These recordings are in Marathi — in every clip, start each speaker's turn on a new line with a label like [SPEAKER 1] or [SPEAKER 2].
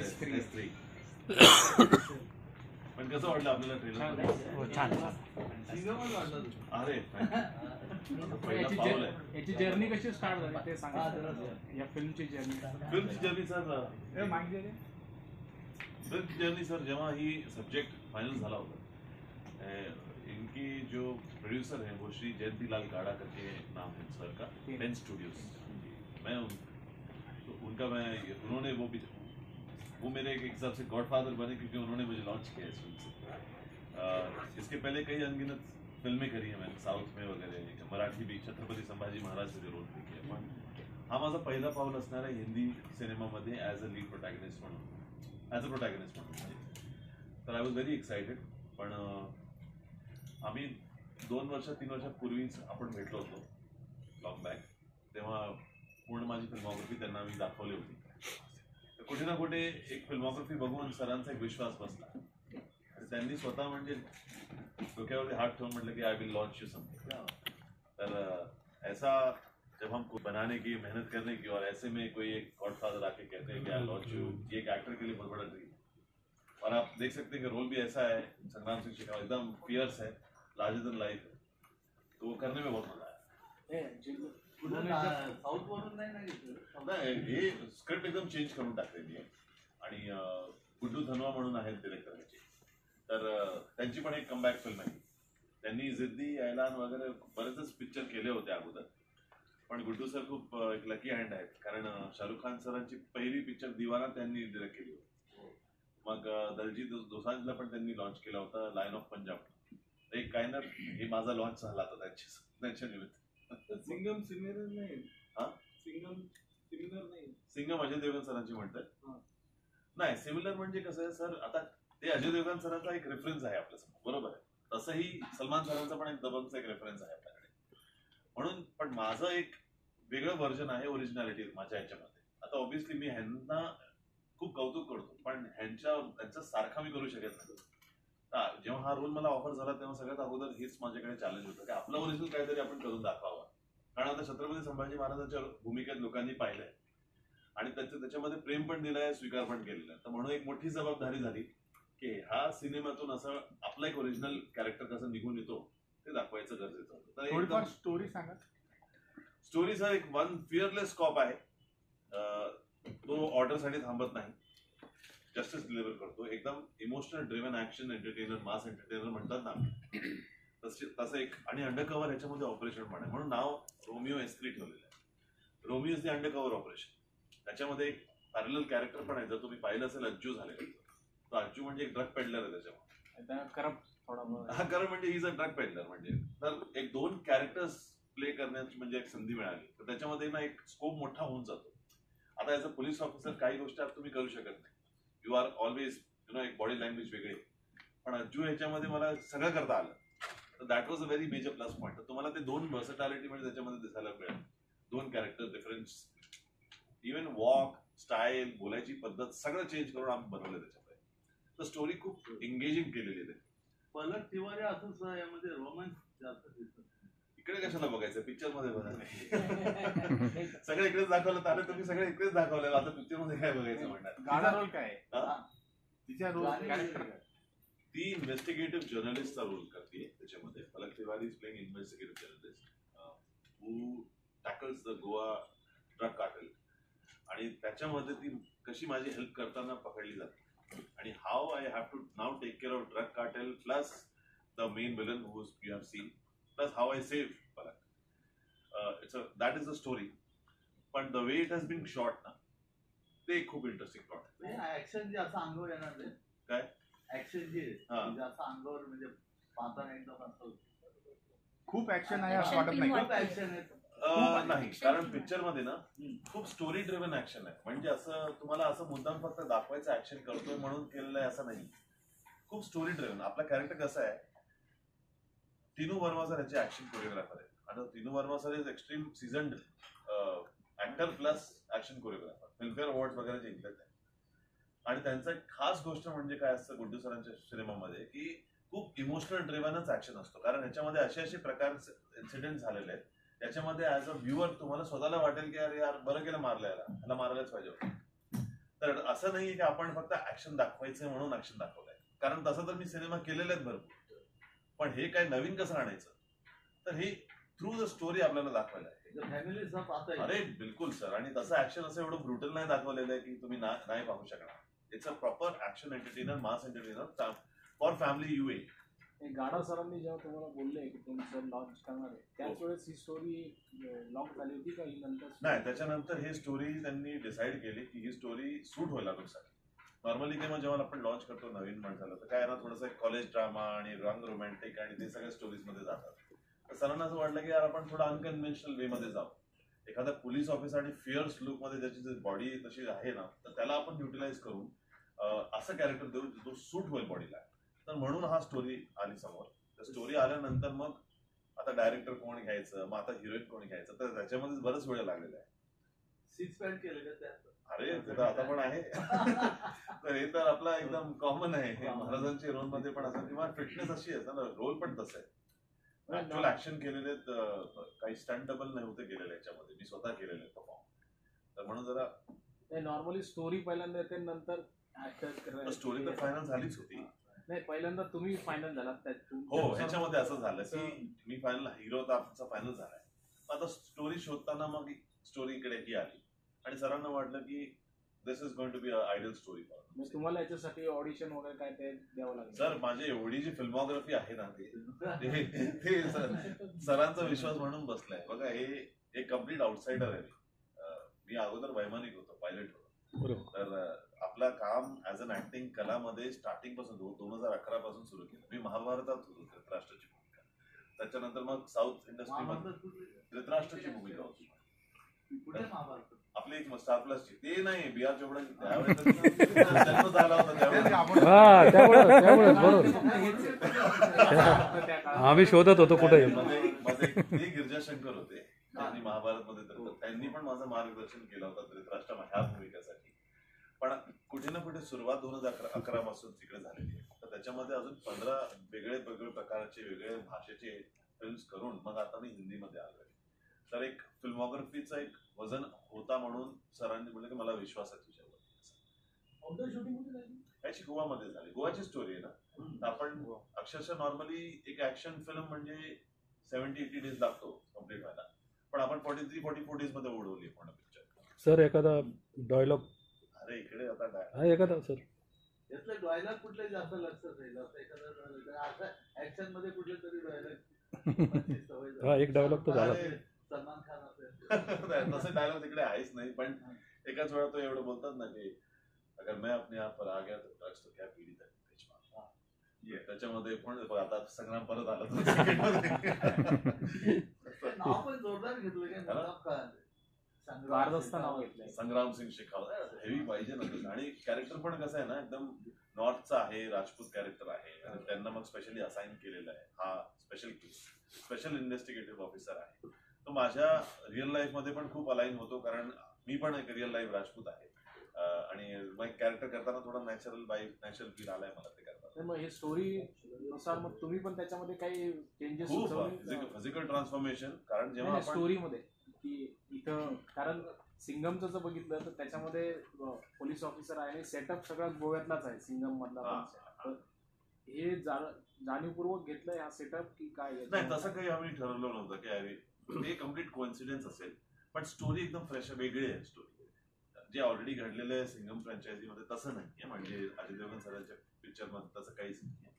[SPEAKER 1] S3. पण कसं वाटलं आपल्याला ट्रेलर?
[SPEAKER 2] छान.
[SPEAKER 1] अरे पहिला पाऊल आहे.
[SPEAKER 2] याची जर्नी कशी स्टार्ट झाली ते सांगा. या फिल्मची जर्नी
[SPEAKER 1] सर जेव्हा ही सब्जेक्ट फाइनल झाला होता, इनकी जो प्रोड्यूसर है वो श्री जयंतीलाल गाड़ा करके नाम है सर का, पेन स्टूडियोज. उन्होंने वो मेरे एक हिसाब से गॉडफादर बने क्योंकि उन्होंने मुझे लॉन्च किया इस फिल्म से. इसके पहले कई अनगिनत फिल्में करी हैं मैंने साउथ में वगैरह, मराठी भी छत्रपती संभाजी महाराज से रोल प्ले किया. पण हा माझा पहिला पाऊल असणार आहे हिंदी सिनेमामध्ये ॲज अ लीड प्रोटॅगनिस्ट म्हणून. तर आय वॉज व्हेरी एक्सायटेड. पण आम्ही 2 वर्ष 3 वर्षापूर्वीच आपण भेटलो होतो लॉंग बॅक. तेव्हा पूर्ण माझी फिल्मॉग्राफी त्यांना मी दाखवली होती. तर कुठे ना कुठे एक फिल्मॉग्राफी बघून सरांचा एक विश्वास बसला आणि त्यांनी स्वतः म्हणजे डोक्यावरती हात ठेवून म्हटलं की I will launch you something. तर ऐसा जब हम बनाने की मेहनत करने की और ऐसे में कोई एक गॉडफादर आके कहते हैं कि आई लॉन्च यू, ये एक एक्टर के लिए बहुत बड़ा ड्रीम. और आप देख सकते हैं कि रोल भी ऐसा है, संग्राम सिंह शेखावत एकदम फियर्स है, लार्जर देन लाइफ है, तो वो करने में बहुत मजा आया. नाही हे स्क्रिप्ट एकदम चेंज करून टाकलेली आहे आणि गुड्डू धनवा म्हणून आहेत डिरेक्टर ह्याचे. तर त्यांची पण एक कमबॅक फिल्म आहे. त्यांनी जिद्दी, ऐलान वगैरे बरेचच पिक्चर केले होते अगोदर. पण गुड्डू सर खूप एक लकी हँड आहेत, कारण शाहरुख खान सरांची पहिली पिक्चर दिवाना त्यांनी डिरेक्ट केली होती. मग दलजीत दोसांझला पण त्यांनी लॉन्च केला होता लायन ऑफ पंजाब. एक काय ना हे माझा लॉन्च झाला होता त्यांच्या निमित्त.
[SPEAKER 3] सिंगम सिमिलर नाही.
[SPEAKER 1] हा
[SPEAKER 3] सिंगम सिमिलर नाही.
[SPEAKER 1] सिंगम अजय देवगण सरांची म्हणतात. नाही सिमिलर म्हणजे कसं आहे सर, आता ते अजय देवगण सरांचा एक रेफरन्स आहे आपल्यासमोर, बरोबर आहे. तसंही सलमान सरांचा पण एक दबंगचा एक रेफरन्स आहे आपल्याकडे. म्हणून पण माझं एक वेगळं व्हर्जन आहे, ओरिजिनॅलिटी माझ्या ह्याच्यामध्ये. आता ऑब्व्हियसली मी ह्यांना खूप कौतुक करतो, पण त्यांचा सारखा मी करू शकत नाही. जेव्हा हा रोल मला ऑफर झाला तेव्हा सगळ्यात अगोदर हेच माझ्याकडे चॅलेंज होतं की आपलं ओरिजिनल काहीतरी आपण करून दाखवावं. कारण आता छत्रपती संभाजी महाराजांच्या भूमिकेत लोकांनी पाहिलंय आणि त्याच्यामध्ये प्रेम पण दिलंय, स्वीकार पण केलेला आहे. तर म्हणून एक मोठी जबाबदारी झाली की हा सिनेमातून असं आपलं एक ओरिजिनल कॅरेक्टर कसं निघून येतो ते दाखवायचं गरजेचं होतं.
[SPEAKER 2] तर स्टोरी सांगा.
[SPEAKER 1] स्टोरीचा एक वन फिअरलेस कॉप आहे. तो ऑर्डरसाठी थांबत नाही, जस्टिस डिलिव्हर करतो. एकदम emotional driven action entertainer, mass entertainer म्हणतात ना तसं एक. आणि अंडरकव्हर ह्याच्यामध्ये ऑपरेशन पण आहे, म्हणून नाव रोमिओ S3 ठेवलेलं आहे. Romeo is the undercover operation. त्याच्यामध्ये एक पॅरलल कॅरेक्टर पण आहे, जर तुम्ही पाहिलं असेल अज्जू झालेलं. तो अज्जू म्हणजे एक ड्रग पेडलर आहे त्याच्यामध्ये. करप्ट म्हणजे he is a drug peddler. म्हणजे तर एक 2 कॅरेक्टर्स प्ले करण्याची म्हणजे एक संधी मिळाली. तर त्याच्यामध्ये ना एक स्कोप मोठा होऊन जातो. आता ॲज अ पोलीस ऑफिसर काही गोष्टी तुम्ही करू शकत नाही. यू आर ऑलवेज एक बॉडी लँग्वेज वेगळी. पण अज्जू ह्याच्यामध्ये मला सगळं करता आलं. तर that was a very major plus point. तर तुम्हाला ते 2 व्हर्सटॅलिटी म्हणजे त्याच्यामध्ये दिसायला मिळेल. 2 character difference, even walk style, बोलायची पद्धत सगळं चेंज करून आम्ही बनवलं त्याच्यामध्ये. तर स्टोरी खूप एंगेजिंग केलेली आहे.
[SPEAKER 3] पलक तिवारी असं यामध्ये रोमॅन्स जास्त दिसतं.
[SPEAKER 1] इकडे कशाला बघायचं, पिक्चर मध्ये बघा. सगळं इकडेच दाखवलं तर तुम्ही सगळं इकडेच दाखवलं, आता पिक्चर मध्ये काय बघायचं म्हणणार.
[SPEAKER 2] गाणा रोल काय तिच्या रोल कॅरेक्टर?
[SPEAKER 1] ती इन्व्हेस्टिगेटिव्ह जर्नलिस्टचा रोल करते त्याच्यामध्ये. Palak Tiwari is playing investigative journalist who tackles the Goa drug cartel. आणि त्याच्यामध्ये ती कशी माझी हेल्प करताना पकडली जाते आणि how I have to now take care of drug cartel plus the main villain who you have seen, plus how I save Palak. That is the story. पण the way it has been shot ना, ते खूप इंटरेस्टिंग प्लॉट.
[SPEAKER 3] ऍक्शन जे असं अंगावर येणार ते
[SPEAKER 1] काय
[SPEAKER 3] ऍक्शन जे असं अंगावर म्हणजे पाहताना एकदम असं
[SPEAKER 2] खूप ऍक्शन आहे असं वाटत नाही.
[SPEAKER 3] खूप ऍक्शन आहे
[SPEAKER 1] नाही, कारण पिक्चर मध्ये ना खूप स्टोरी ड्रिव्हन ऍक्शन आहे. म्हणजे असं तुम्हाला असं मुद्दाम फक्त दाखवायचं ऍक्शन करतोय म्हणून केलेलं आहे असं नाही. खूप स्टोरी ड्रिव्हन. आपला कॅरेक्टर कसं आहे, टिनू वर्मा सर याचे ऍक्शन कोरिओग्राफर आहे. आता Tinu Verma sir is extreme seasoned actor plus action choreographer. Filmfare award वगैरे जिंकलेत आहे. आणि त्यांचा एक खास गोष्ट म्हणजे काय असतं गुड्डू सरांच्या सिनेमामध्ये की खूप इमोशनल ड्रिव्हनच ऍक्शन असतो. कारण ह्याच्यामध्ये असे प्रकारचे इन्सिडेंट झालेले आहेत त्याच्यामध्ये ऍज अ व्ह्युअर तुम्हाला स्वतःला वाटेल की अरे यार बरं केलं मारलं, याला मारायलाच पाहिजे होतं. तर असं नाहीये की आपण फक्त ऍक्शन दाखवायचं म्हणून ऍक्शन दाखवलंय, कारण तसं तर मी सिनेमा केलेले आहेत भरपूर, पण हे काय नवीन कसं आणायचं, तर हे थ्रू द स्टोरी आपल्याला दाखवायला आहे. अरे बिलकुल सर, आणि तसं ऍक्शन असं एवढं ब्रुटल नाही दाखवलेलं आहे की तुम्ही नाही पाहू शकणार. It's a proper action entertainer, mass entertainer for family UA.
[SPEAKER 2] Gada सरांनी जेव्हा तुम्हाला बोलले की तुमचं लॉन्च करणार आहे त्याच वेळेस ही स्टोरी लॉन्च झाली होती का ही नंतर? नाही,
[SPEAKER 1] त्याच्यानंतर ही स्टोरी त्यांनी डिसाईड केली की ही स्टोरी सूट व्हायला नुकसान. नॉर्मली तेव्हा जेव्हा आपण लॉन्च करतो नवीन माणसाला तर काय ना थोडंसं कॉलेज ड्रामा आणि रंग रोमॅन्टिक आणि ते सगळ्या स्टोरीज मध्ये जातात. तर सरांना असं वाटलं की यार आपण थोडं अनकन्व्हेन्शनल वे मध्ये जाऊ. एखादा पोलीस ऑफिसर आणि फिअर्स लुक मध्ये त्याची बॉडी तशी आहे ना, तर त्याला आपण युटिलाइज करून असं कॅरेक्टर देऊ जो सूट होईल बॉडीला. तर म्हणून हा स्टोरी आली समोर. तर स्टोरी आल्यानंतर मग आता डायरेक्टर कोण घ्यायचं, मग आता हिरोईन कोण घ्यायचं, तर त्याच्यामध्ये बरंच वेळ लागलेला आहे.
[SPEAKER 3] 6 पॅन्ट केलेलं त्यात.
[SPEAKER 1] अरे ते तर आता पण आहे. तर हे तर आपला एकदम कॉमन आहे महाराजांच्या रोल मध्ये पण असं, किंवा फिटनेस अशी आहे ना, रोल पण तसं आहे. ऍक्च्युअल ऍक्शन केलेले काही स्टंट डबल नव्हते केलेले याच्यामध्ये, मी स्वतः केलेले परफॉर्म. तर म्हणून जरा
[SPEAKER 2] नॉर्मली स्टोरी पहिल्यांदा येते नंतर
[SPEAKER 1] स्टोरी तर फायनल झालीच होती.
[SPEAKER 2] नाही, पहिल्यांदा तुम्ही फायनल झालात.
[SPEAKER 1] हो, ह्याच्यामध्ये असं झालं की मी फायनल हिरो आमचा फायनल झालाय. आता स्टोरी शोधताना मग स्टोरी इकडे ही आली आणि सरांना वाटलं की this is going to be a ideal story for.
[SPEAKER 2] तुम्हाला याच्यासाठी ऑडिशन वगैरे काय ते द्यावं लागेल?
[SPEAKER 1] सर माझी एवढी जी फिल्मोग्राफी आहे ना ते सरांचा विश्वास म्हणून बसलाय. बघा हे कम्प्लीट आउटसाइडर आहे. मी अगोदर वैमानिक होतो, पायलट होतो. तर आपलं काम ऍज अन ऍक्टिंग कलामध्ये स्टार्टिंग पासून 2011 पासून सुरू केलं. मी महाभारतात होतो धृतराष्ट्राची भूमिका. त्याच्यानंतर मग साऊथ इंडस्ट्रीमध्ये धृतराष्ट्राची भूमिका होती. आपली एक स्टार प्लसची, ते नाही बिहार चोपडा, त्यावेळेस जन्म झाला होता त्यावेळेस
[SPEAKER 4] आम्ही शोधत होतो कुठे.
[SPEAKER 1] ते गिरजाशंकर होते, त्यांनी महाभारत मध्ये त्यांनी पण माझं मार्गदर्शन केलं होतं धृतराष्ट्र ह्या भूमिकेसाठी. पण कुठे ना कुठे सुरुवात 2011 पासून तिकडे झालेली आहे. तर त्याच्यामध्ये अजून 15 वेगळे प्रकारचे वेगळे भाषेचे फिल्म्स करून मग आता मी हिंदीमध्ये आलोय. तर एक फिल्मोग्राफीचा एक वजन होता म्हणून सरांनी म्हटलं की मला विश्वास आहे तुझ्यावर. याची गोवामध्ये झाली, गोवाची स्टोरी आहे ना. आपण अक्षरशः नॉर्मली एक ऍक्शन फिल्म म्हणजे 70-80 डेज लागतो कम्प्लीट व्हायला, पण आपण 43-44 डेज मध्ये उडवली पूर्ण पिक्चर.
[SPEAKER 4] सर एखादा डायलॉग?
[SPEAKER 1] अरे इकडे आता
[SPEAKER 4] काय एखादा सर
[SPEAKER 3] यातलं डायलॉग कुठले जास्त लक्षात राहील असं एखादा ऍक्शन मध्ये कुठले तरी डायलॉग?
[SPEAKER 4] हा, एक डायलॉग तो झाला.
[SPEAKER 3] सलमान खान असेल
[SPEAKER 1] तसे डायलॉग तिकडे आहेच नाही, पण एकाच वेळा तो एवढं बोलतात ना की अगर मैं अपने आप पर आ गया तो ड्रग्स तो क्या पीडी तक. त्याच्यामध्ये पण आता संग्राम परत आला
[SPEAKER 3] नाव पण जोरदार घेतलं काय,
[SPEAKER 1] संग्राम सिंग शेखावत. हेवी पाहिजे ना. आणि कॅरेक्टर पण कसं आहे ना, एकदम नॉर्थचा आहे, राजपूत कॅरेक्टर आहे आणि त्यांना मग स्पेशली असाइन केलेलं आहे. हा स्पेशल इन्व्हेस्टिगेटिव्ह ऑफिसर आहे. तो माझ्या रिअल लाईफ मध्ये पण खूप अलाइन होतो, कारण मी पण एक रिअल लाईफ राजपूत आहे आणि मग कॅरेक्टर करताना थोडा नॅचरल फील आलाय मला ते करताना.
[SPEAKER 2] मग हे स्टोरी नुसार मग तुम्ही पण त्याच्यामध्ये काही चेंजेस
[SPEAKER 1] फिजिकल ट्रान्सफॉर्मेशन, कारण जेव्हा आपण
[SPEAKER 2] स्टोरी मध्ये की इथं, कारण सिंगमचं जर बघितलं तर त्याच्यामध्ये पोलीस ऑफिसर आहे, सेटअप सगळा गोव्यातलाच आहे सिंगम मधला. हे जाणीवपूर्वक घेतलंय हा सेटअप की काय?
[SPEAKER 1] नाही, तसं काही आम्ही ठरवलं नव्हतं की अरे ते कम्प्लीट कोइन्सिडेन्स असेल, पण स्टोरी एकदम फ्रेश वेगळी आहे. स्टोरी जे ऑलरेडी घडलेलं आहे सिंगम फ्रँचायझी मध्ये तसं नाहीये, म्हणजे अजय देवगण सरांच्या पिक्चर मध्ये तसं काहीच नाहीये.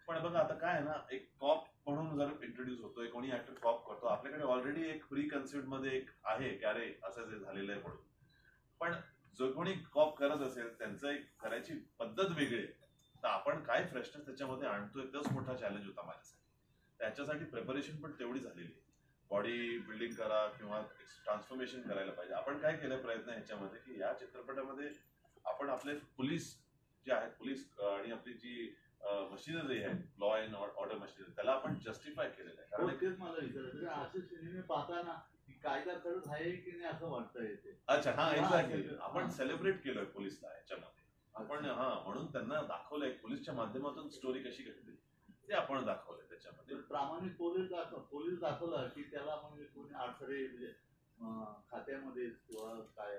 [SPEAKER 1] पण बघा आता काय आहे ना, एक कॉप म्हणून जर इंट्रोड्यूस होतोय, कोणी ऍक्टर कॉप करतो, आपल्याकडे ऑलरेडी एक प्री कन्सिप्ट मध्ये एक आहे की अरे असं जे झालेलं आहे म्हणून. पण जो कोणी कॉप करत असेल त्यांचं एक करायची पद्धत वेगळी आहे. तर आपण काय फ्रेशनेस त्याच्यामध्ये आणतोय तोच मोठा चॅलेंज होता माझ्यासाठी. त्याच्यासाठी प्रिपरेशन पण तेवढी झालेली आहे. बॉडी बिल्डिंग करा किंवा ट्रान्सफॉर्मेशन करायला पाहिजे. आपण काय केलं प्रयत्न ह्याच्यामध्ये की या चित्रपटामध्ये आपण आपले पोलीस जे आहेत, पोलीस आणि आपली जी मशिनरी आहे, लॉ अँड ऑर्डर मशिनरी, त्याला आपण जस्टिफाय केलेलं आहे. कारण
[SPEAKER 3] मला विचारायचं असे सिनेमे पाहताना कायदा खरंच आहे की नाही असं वाटतं येते.
[SPEAKER 1] अच्छा, हा एक्झॅक्टली. आपण सेलिब्रेट केलोय पोलीसला याच्यामध्ये. आपण म्हणून त्यांना दाखवलंय पोलीसच्या माध्यमातून स्टोरी कशी घडली ते आपण दाखवलंय त्याच्यामध्ये.
[SPEAKER 3] प्रामाणिक पोलीस दाखवला की त्याला म्हणजे कोणी अडथळे म्हणजे खात्यामध्ये किंवा काय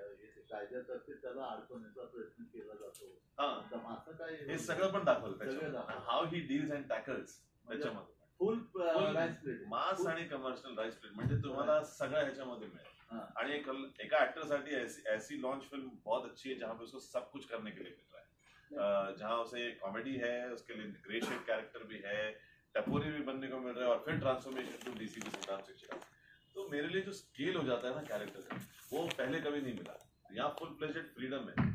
[SPEAKER 3] कायद्यातर्फे त्याला अडकवण्याचा प्रयत्न केला जातो.
[SPEAKER 1] हा
[SPEAKER 3] तर असं काय
[SPEAKER 1] हे सगळं पण दाखवलं
[SPEAKER 3] सगळं
[SPEAKER 1] त्याच्यामध्ये
[SPEAKER 3] दाखवलं.
[SPEAKER 1] How he deals and tackles
[SPEAKER 3] म्हणजे
[SPEAKER 1] त्याच्यामध्ये
[SPEAKER 3] फुल राईस प्लेट
[SPEAKER 1] मास आणि कमर्शियल राईस प्लेट म्हणजे तुम्हाला सगळं ह्याच्यामध्ये मिळेल.
[SPEAKER 3] हाँ.
[SPEAKER 1] आणि एका एक्टर साठी ऐसी लॉन्च फिल्म बहुत अच्छी है जहाँ पे उसको सब कुछ करने के लिए मिल रहा है. जहाँ उसे कॉमेडी है, उसके लिए ग्रे शेड कैरेक्टर भी है, टपोरी भी बनने को मिल रहा है और फिर ट्रांसफॉर्मेशन टू डीसीपी सिद्धार्थ शिक्षक. तो मेरे लिए जो स्केल हो जाता है ना कैरेक्टर का, वो पहले कभी नहीं मिला. यहाँ फुल फ्लेजेड फ्रीडम है.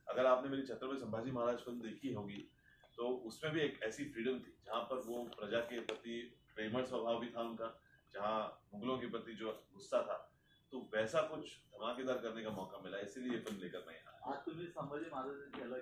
[SPEAKER 1] अगर आपने मेरी छत्रपति संभाजी महाराज फिल्म देखी होगी तो उसमें भी एक ऐसी फ्रीडम थी जहाँ पर वो प्रजा के प्रति प्रेमळ स्वभाव भी था उनका, जहाँ मुगलों के प्रति जो गुस्सा था, तो वैसा कुछ धमाकेदार करने का मौका मिला. इसीलिए ये फिल्म लेकर मैं यहाँ.
[SPEAKER 3] आज तुम्ही संभाजी महाराजांची याला